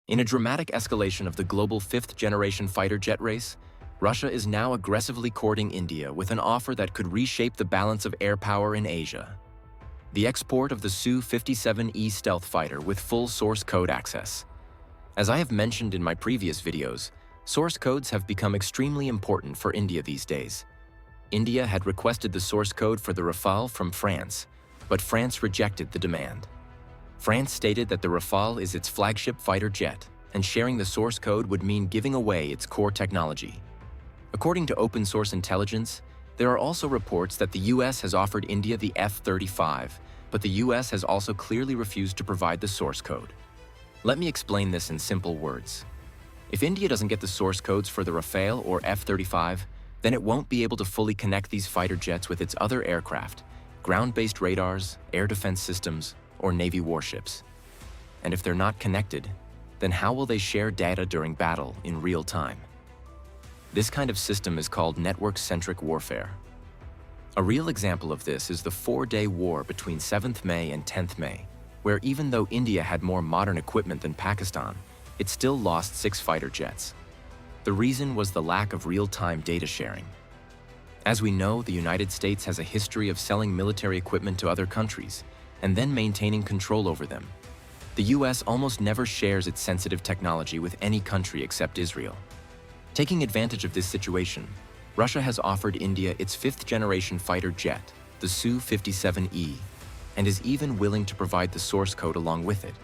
In a dramatic escalation of the global fifth-generation fighter jet race, Russia is now aggressively courting India with an offer that could reshape the balance of air power in Asia. The export of the Su-57E stealth fighter with full source code access. As I have mentioned in my previous videos, source codes have become extremely important for India these days. India had requested the source code for the Rafale from France, but France rejected the demand. France stated that the Rafale is its flagship fighter jet, and sharing the source code would mean giving away its core technology. According to open source intelligence, there are also reports that the US has offered India the F-35, but the US has also clearly refused to provide the source code. Let me explain this in simple words. If India doesn't get the source codes for the Rafale or F-35, then it won't be able to fully connect these fighter jets with its other aircraft, ground-based radars, air defense systems, or Navy warships. And if they're not connected, then how will they share data during battle in real time? This kind of system is called network-centric warfare. A real example of this is the 4-day war between 7th May and 10th May, where even though India had more modern equipment than Pakistan, it still lost 6 fighter jets. The reason was the lack of real-time data sharing. As we know, the United States has a history of selling military equipment to other countries, and then maintaining control over them. The US almost never shares its sensitive technology with any country except Israel. Taking advantage of this situation, Russia has offered India its 5th-generation fighter jet, the Su-57E, and is even willing to provide the source code along with it.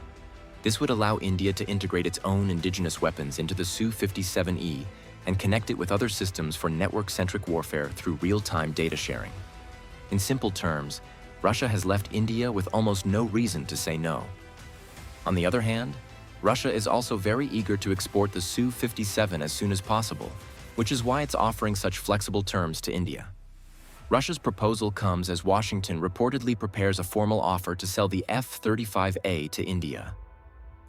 This would allow India to integrate its own indigenous weapons into the Su-57E and connect it with other systems for network-centric warfare through real-time data sharing. In simple terms, Russia has left India with almost no reason to say no. On the other hand, Russia is also very eager to export the Su-57 as soon as possible, which is why it's offering such flexible terms to India. Russia's proposal comes as Washington reportedly prepares a formal offer to sell the F-35A to India,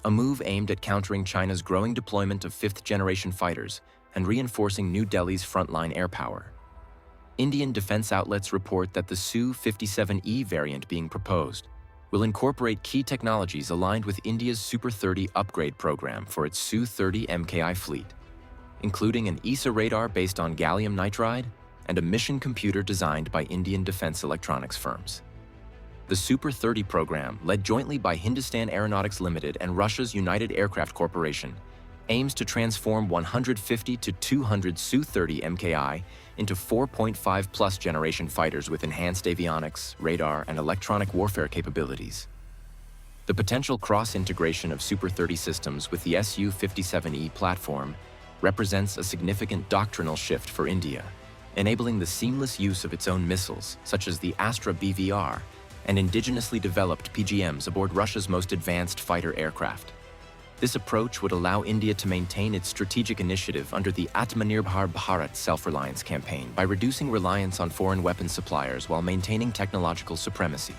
a move aimed at countering China's growing deployment of 5th-generation fighters and reinforcing New Delhi's frontline air power. Indian defense outlets report that the Su-57E variant being proposed will incorporate key technologies aligned with India's Super 30 upgrade program for its Su-30 MKI fleet, including an ESA radar based on gallium nitride and a mission computer designed by Indian defense electronics firms. The Super 30 program, led jointly by Hindustan Aeronautics Limited and Russia's United Aircraft Corporation, aims to transform 150 to 200 Su-30 MKI into 4.5+ generation fighters with enhanced avionics, radar, and electronic warfare capabilities. The potential cross-integration of Super 30 systems with the Su-57E platform represents a significant doctrinal shift for India, enabling the seamless use of its own missiles, such as the Astra BVR, and indigenously developed PGMs aboard Russia's most advanced fighter aircraft. This approach would allow India to maintain its strategic initiative under the Atmanirbhar Bharat self-reliance campaign by reducing reliance on foreign weapons suppliers while maintaining technological supremacy.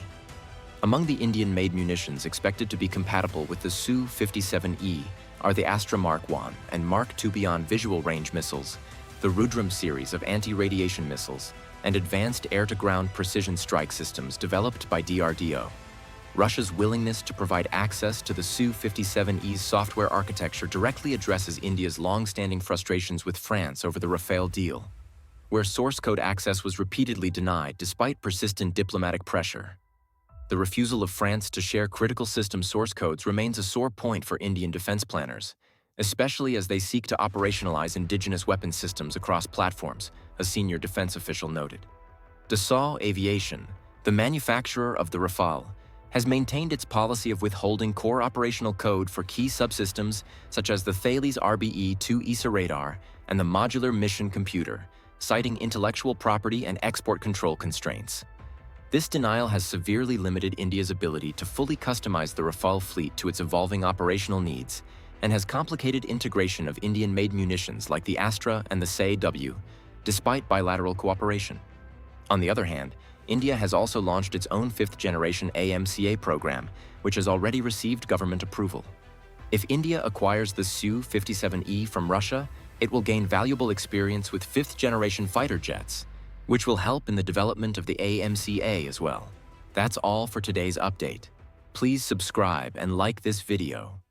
Among the Indian-made munitions expected to be compatible with the Su-57E are the Astra Mark I and Mark II beyond visual range missiles, the Rudram series of anti-radiation missiles, and advanced air-to-ground precision strike systems developed by DRDO. Russia's willingness to provide access to the Su-57E's software architecture directly addresses India's long-standing frustrations with France over the Rafale deal, where source code access was repeatedly denied despite persistent diplomatic pressure. The refusal of France to share critical system source codes remains a sore point for Indian defense planners, especially as they seek to operationalize indigenous weapons systems across platforms, a senior defense official noted. Dassault Aviation, the manufacturer of the Rafale, has maintained its policy of withholding core operational code for key subsystems such as the Thales RBE-2 ESA radar and the modular mission computer, citing intellectual property and export control constraints. This denial has severely limited India's ability to fully customize the Rafale fleet to its evolving operational needs and has complicated integration of Indian-made munitions like the Astra and the Sa-W, despite bilateral cooperation. On the other hand, India has also launched its own 5th-generation AMCA program, which has already received government approval. If India acquires the Su-57E from Russia, it will gain valuable experience with 5th-generation fighter jets, which will help in the development of the AMCA as well. That's all for today's update. Please subscribe and like this video.